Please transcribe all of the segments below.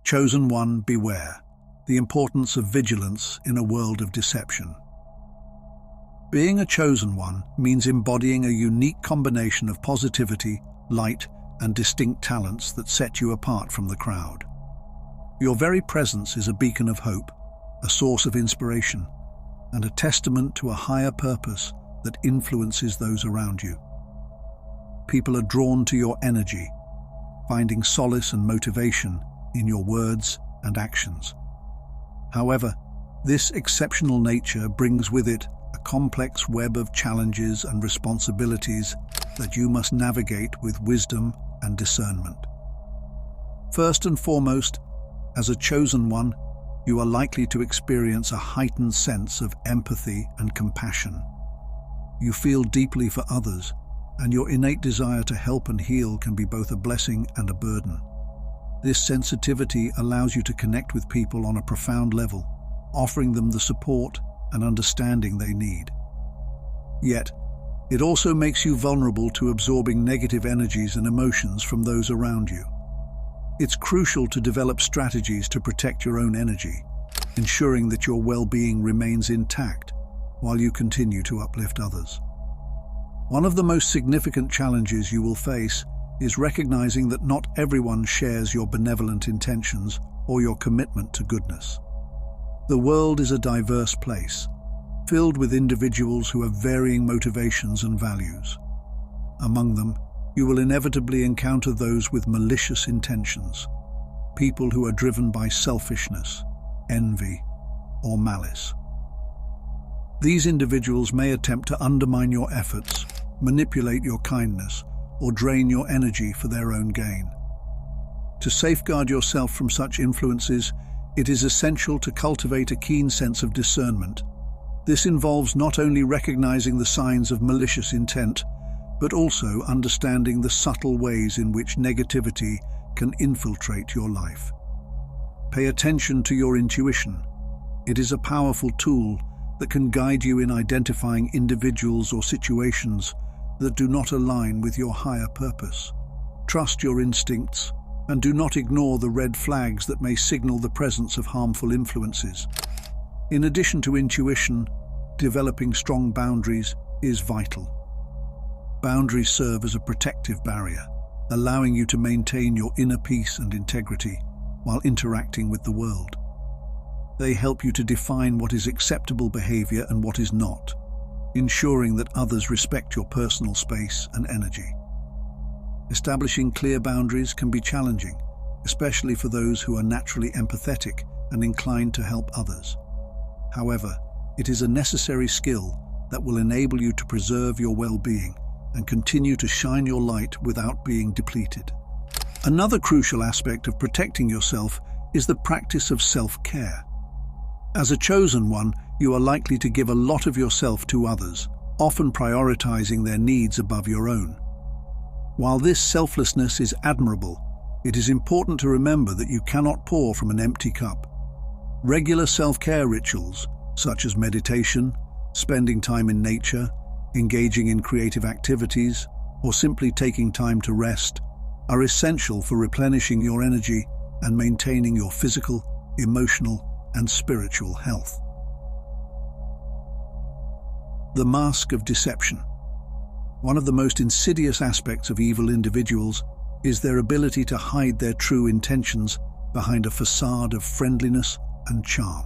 Chosen one, beware. The importance of vigilance in a world of deception. Being a chosen one means embodying a unique combination of positivity, light, and distinct talents that set you apart from the crowd. Your very presence is a beacon of hope, a source of inspiration, and a testament to a higher purpose that influences those around you. People are drawn to your energy, finding solace and motivation in your words and actions. However, this exceptional nature brings with it a complex web of challenges and responsibilities that you must navigate with wisdom and discernment. First and foremost, as a chosen one, you are likely to experience a heightened sense of empathy and compassion. You feel deeply for others, and your innate desire to help and heal can be both a blessing and a burden. This sensitivity allows you to connect with people on a profound level, offering them the support and understanding they need. Yet, it also makes you vulnerable to absorbing negative energies and emotions from those around you. It's crucial to develop strategies to protect your own energy, ensuring that your well-being remains intact while you continue to uplift others. One of the most significant challenges you will face is recognizing that not everyone shares your benevolent intentions or your commitment to goodness. The world is a diverse place, filled with individuals who have varying motivations and values. Among them, you will inevitably encounter those with malicious intentions, people who are driven by selfishness, envy, or malice. These individuals may attempt to undermine your efforts, manipulate your kindness, or drain your energy for their own gain. To safeguard yourself from such influences, it is essential to cultivate a keen sense of discernment. This involves not only recognizing the signs of malicious intent, but also understanding the subtle ways in which negativity can infiltrate your life. Pay attention to your intuition. It is a powerful tool that can guide you in identifying individuals or situations that do not align with your higher purpose. Trust your instincts and do not ignore the red flags that may signal the presence of harmful influences. In addition to intuition, developing strong boundaries is vital. Boundaries serve as a protective barrier, allowing you to maintain your inner peace and integrity while interacting with the world. They help you to define what is acceptable behavior and what is not, ensuring that others respect your personal space and energy. Establishing clear boundaries can be challenging, especially for those who are naturally empathetic and inclined to help others. However, it is a necessary skill that will enable you to preserve your well-being and continue to shine your light without being depleted. Another crucial aspect of protecting yourself is the practice of self-care. As a chosen one, you are likely to give a lot of yourself to others, often prioritizing their needs above your own. While this selflessness is admirable, it is important to remember that you cannot pour from an empty cup. Regular self-care rituals, such as meditation, spending time in nature, engaging in creative activities, or simply taking time to rest, are essential for replenishing your energy and maintaining your physical, emotional, and spiritual health. The mask of deception. One of the most insidious aspects of evil individuals is their ability to hide their true intentions behind a facade of friendliness and charm.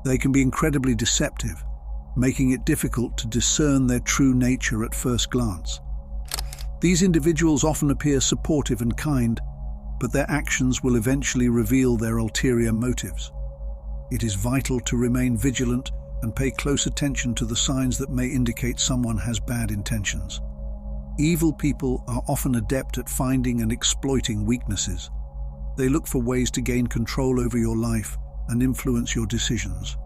They can be incredibly deceptive, making it difficult to discern their true nature at first glance. These individuals often appear supportive and kind, but their actions will eventually reveal their ulterior motives. It is vital to remain vigilant and pay close attention to the signs that may indicate someone has bad intentions. Evil people are often adept at finding and exploiting weaknesses. They look for ways to gain control over your life and influence your decisions.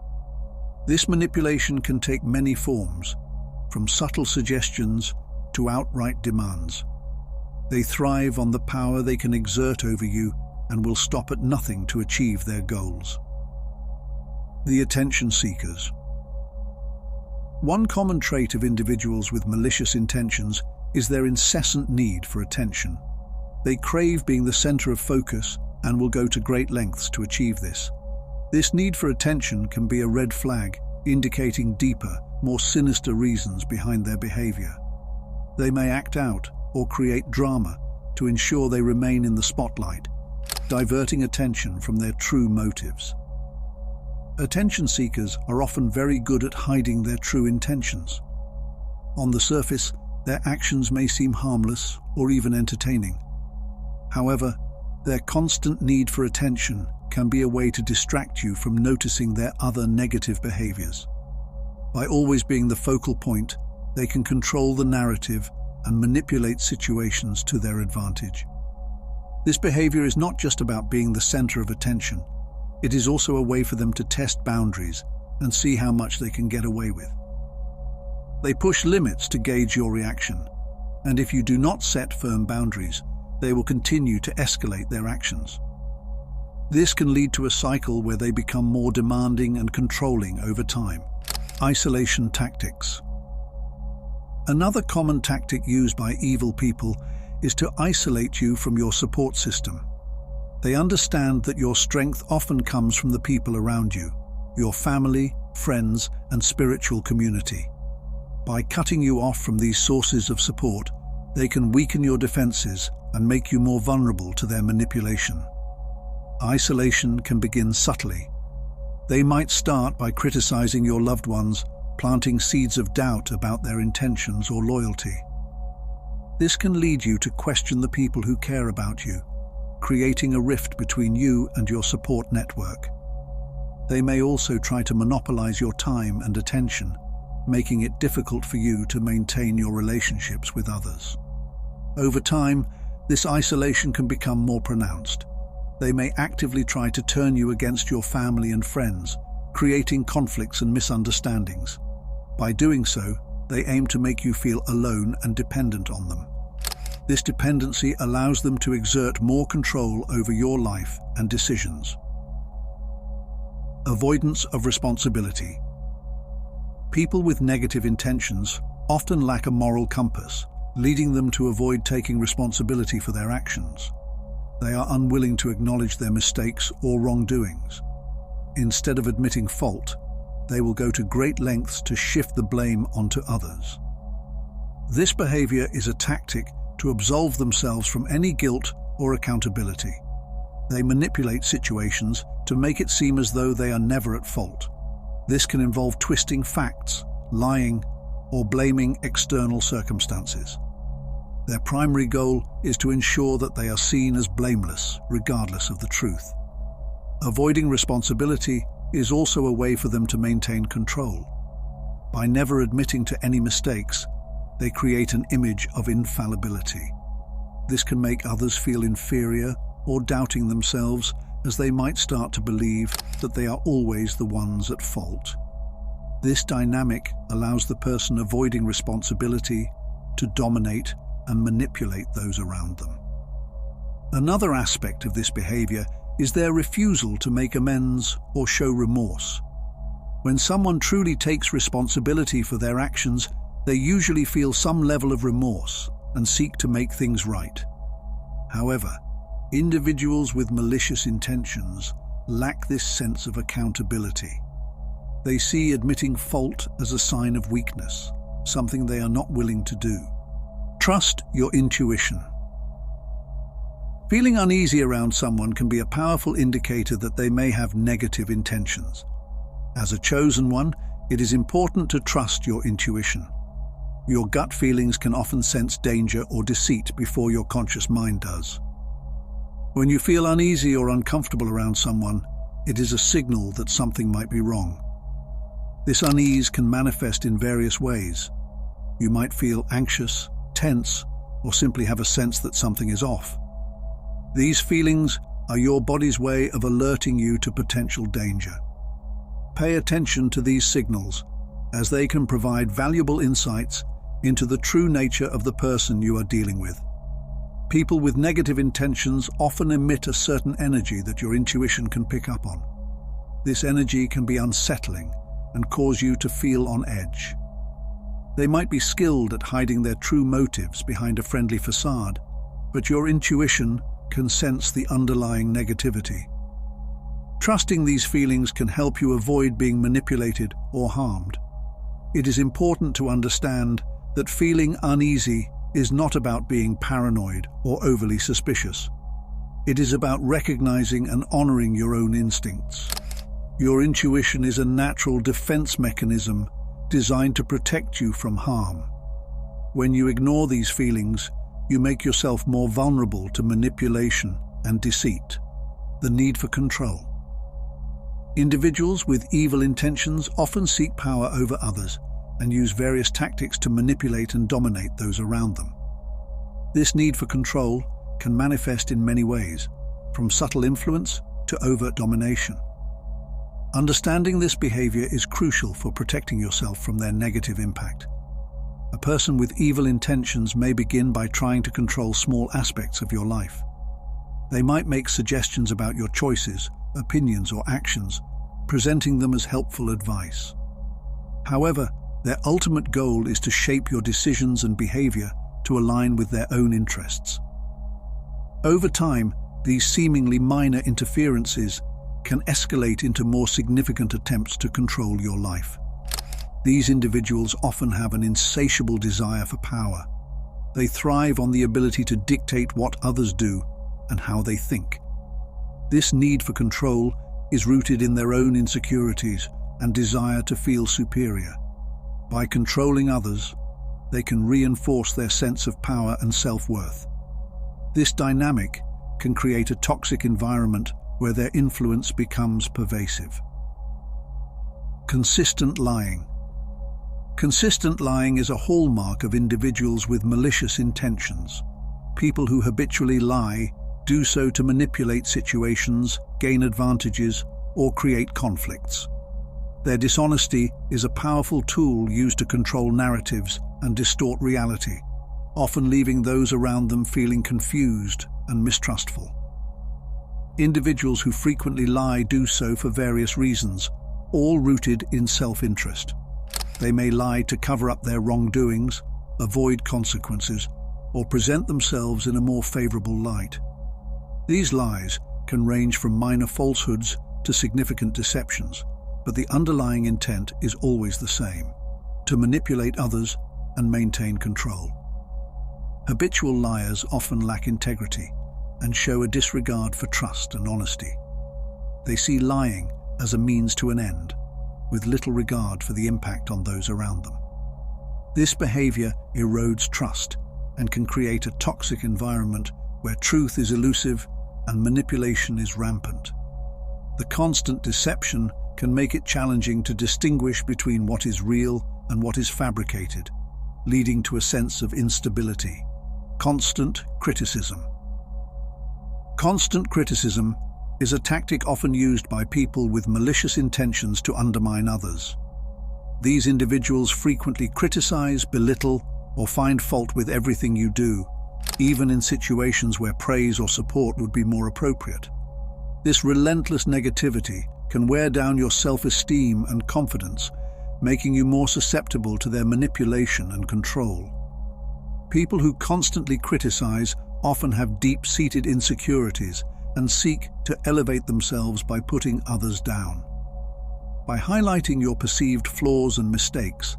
This manipulation can take many forms, from subtle suggestions to outright demands. They thrive on the power they can exert over you and will stop at nothing to achieve their goals. The attention seekers. One common trait of individuals with malicious intentions is their incessant need for attention. They crave being the center of focus and will go to great lengths to achieve this. This need for attention can be a red flag, indicating deeper, more sinister reasons behind their behavior. They may act out or create drama to ensure they remain in the spotlight, diverting attention from their true motives. Attention seekers are often very good at hiding their true intentions. On the surface, their actions may seem harmless or even entertaining. However, their constant need for attention can be a way to distract you from noticing their other negative behaviors. By always being the focal point, they can control the narrative and manipulate situations to their advantage. This behavior is not just about being the center of attention. It is also a way for them to test boundaries and see how much they can get away with. They push limits to gauge your reaction, and if you do not set firm boundaries, they will continue to escalate their actions. This can lead to a cycle where they become more demanding and controlling over time. Isolation tactics. Another common tactic used by evil people is to isolate you from your support system. They understand that your strength often comes from the people around you, your family, friends, and spiritual community. By cutting you off from these sources of support, they can weaken your defenses and make you more vulnerable to their manipulation. Isolation can begin subtly. They might start by criticizing your loved ones, planting seeds of doubt about their intentions or loyalty. This can lead you to question the people who care about you, creating a rift between you and your support network. They may also try to monopolize your time and attention, making it difficult for you to maintain your relationships with others. Over time, this isolation can become more pronounced. They may actively try to turn you against your family and friends, creating conflicts and misunderstandings. By doing so, they aim to make you feel alone and dependent on them. This dependency allows them to exert more control over your life and decisions. Avoidance of responsibility. People with negative intentions often lack a moral compass, leading them to avoid taking responsibility for their actions. They are unwilling to acknowledge their mistakes or wrongdoings. Instead of admitting fault, they will go to great lengths to shift the blame onto others. This behavior is a tactic to absolve themselves from any guilt or accountability. They manipulate situations to make it seem as though they are never at fault. This can involve twisting facts, lying, or blaming external circumstances. Their primary goal is to ensure that they are seen as blameless, regardless of the truth. Avoiding responsibility is also a way for them to maintain control. By never admitting to any mistakes, they create an image of infallibility. This can make others feel inferior or doubting themselves, as they might start to believe that they are always the ones at fault. This dynamic allows the person avoiding responsibility to dominate and manipulate those around them. Another aspect of this behavior is their refusal to make amends or show remorse. When someone truly takes responsibility for their actions, they usually feel some level of remorse and seek to make things right. However, individuals with malicious intentions lack this sense of accountability. They see admitting fault as a sign of weakness, something they are not willing to do. Trust your intuition. Feeling uneasy around someone can be a powerful indicator that they may have negative intentions. As a chosen one, it is important to trust your intuition. Your gut feelings can often sense danger or deceit before your conscious mind does. When you feel uneasy or uncomfortable around someone, it is a signal that something might be wrong. This unease can manifest in various ways. You might feel anxious, tense, or simply have a sense that something is off. These feelings are your body's way of alerting you to potential danger. Pay attention to these signals, as they can provide valuable insights into the true nature of the person you are dealing with. People with negative intentions often emit a certain energy that your intuition can pick up on. This energy can be unsettling and cause you to feel on edge. They might be skilled at hiding their true motives behind a friendly facade, but your intuition can sense the underlying negativity. Trusting these feelings can help you avoid being manipulated or harmed. It is important to understand that feeling uneasy is not about being paranoid or overly suspicious. It is about recognizing and honoring your own instincts. Your intuition is a natural defense mechanism designed to protect you from harm. When you ignore these feelings, you make yourself more vulnerable to manipulation and deceit. The need for control. Individuals with evil intentions often seek power over others and use various tactics to manipulate and dominate those around them. This need for control can manifest in many ways, from subtle influence to overt domination. Understanding this behavior is crucial for protecting yourself from their negative impact. A person with evil intentions may begin by trying to control small aspects of your life. They might make suggestions about your choices, opinions, or actions, presenting them as helpful advice. However, their ultimate goal is to shape your decisions and behavior to align with their own interests. Over time, these seemingly minor interferences can escalate into more significant attempts to control your life. These individuals often have an insatiable desire for power. They thrive on the ability to dictate what others do and how they think. This need for control is rooted in their own insecurities and desire to feel superior. By controlling others, they can reinforce their sense of power and self-worth. This dynamic can create a toxic environment where their influence becomes pervasive. Consistent lying. Consistent lying is a hallmark of individuals with malicious intentions. People who habitually lie do so to manipulate situations, gain advantages, or create conflicts. Their dishonesty is a powerful tool used to control narratives and distort reality, often leaving those around them feeling confused and mistrustful. Individuals who frequently lie do so for various reasons, all rooted in self-interest. They may lie to cover up their wrongdoings, avoid consequences, or present themselves in a more favorable light. These lies can range from minor falsehoods to significant deceptions, but the underlying intent is always the same: to manipulate others and maintain control. Habitual liars often lack integrity and show a disregard for trust and honesty. They see lying as a means to an end, with little regard for the impact on those around them. This behavior erodes trust and can create a toxic environment where truth is elusive and manipulation is rampant. The constant deception can make it challenging to distinguish between what is real and what is fabricated, leading to a sense of instability. Constant criticism. Constant criticism is a tactic often used by people with malicious intentions to undermine others. These individuals frequently criticize, belittle, or find fault with everything you do, even in situations where praise or support would be more appropriate. This relentless negativity can wear down your self-esteem and confidence, making you more susceptible to their manipulation and control. People who constantly criticize often have deep-seated insecurities and seek to elevate themselves by putting others down. By highlighting your perceived flaws and mistakes,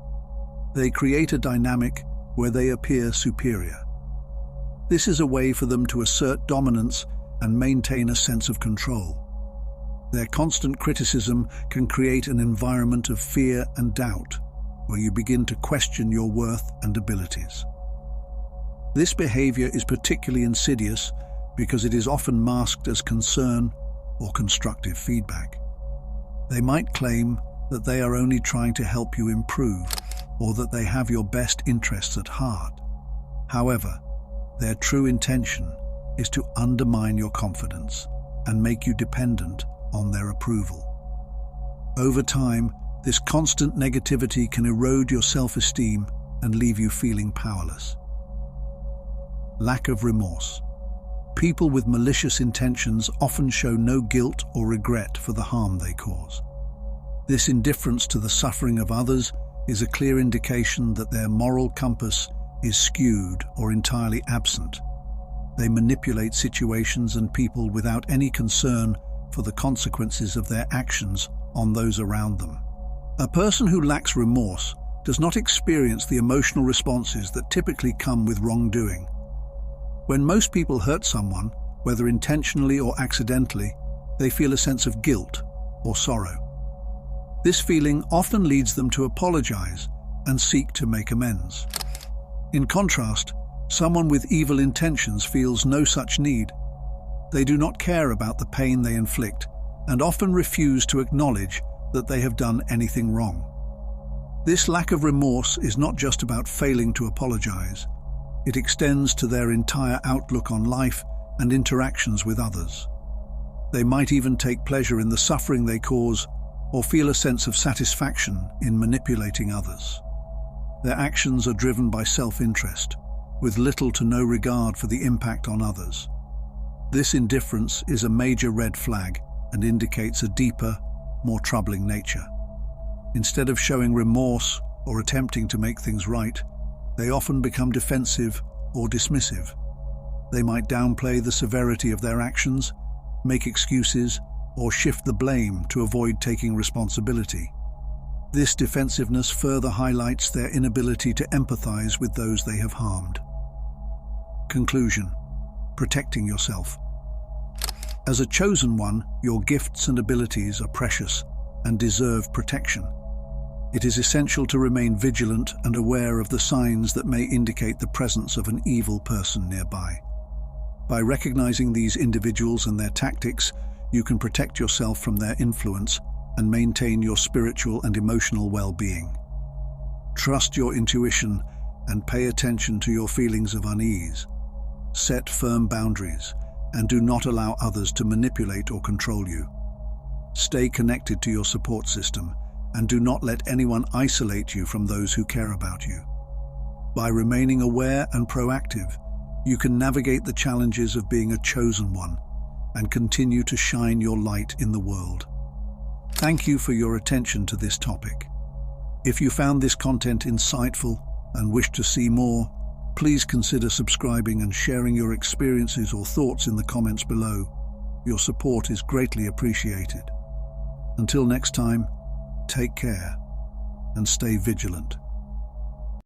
they create a dynamic where they appear superior. This is a way for them to assert dominance and maintain a sense of control. Their constant criticism can create an environment of fear and doubt, where you begin to question your worth and abilities. This behavior is particularly insidious because it is often masked as concern or constructive feedback. They might claim that they are only trying to help you improve, or that they have your best interests at heart. However, their true intention is to undermine your confidence and make you dependent on their approval. Over time, this constant negativity can erode your self-esteem and leave you feeling powerless. Lack of remorse. People with malicious intentions often show no guilt or regret for the harm they cause. This indifference to the suffering of others is a clear indication that their moral compass is skewed or entirely absent. They manipulate situations and people without any concern for the consequences of their actions on those around them. A person who lacks remorse does not experience the emotional responses that typically come with wrongdoing. When most people hurt someone, whether intentionally or accidentally, they feel a sense of guilt or sorrow. This feeling often leads them to apologize and seek to make amends. In contrast, someone with evil intentions feels no such need. They do not care about the pain they inflict and often refuse to acknowledge that they have done anything wrong. This lack of remorse is not just about failing to apologize. It extends to their entire outlook on life and interactions with others. They might even take pleasure in the suffering they cause or feel a sense of satisfaction in manipulating others. Their actions are driven by self-interest, with little to no regard for the impact on others. This indifference is a major red flag and indicates a deeper, more troubling nature. Instead of showing remorse or attempting to make things right, they often become defensive or dismissive. They might downplay the severity of their actions, make excuses, or shift the blame to avoid taking responsibility. This defensiveness further highlights their inability to empathize with those they have harmed. Conclusion: protecting yourself. As a chosen one, your gifts and abilities are precious and deserve protection. It is essential to remain vigilant and aware of the signs that may indicate the presence of an evil person nearby. By recognizing these individuals and their tactics, you can protect yourself from their influence and maintain your spiritual and emotional well-being. Trust your intuition and pay attention to your feelings of unease. Set firm boundaries and do not allow others to manipulate or control you. Stay connected to your support system and do not let anyone isolate you from those who care about you. By remaining aware and proactive, you can navigate the challenges of being a chosen one and continue to shine your light in the world. Thank you for your attention to this topic. If you found this content insightful and wish to see more, please consider subscribing and sharing your experiences or thoughts in the comments below. Your support is greatly appreciated. Until next time, take care and stay vigilant.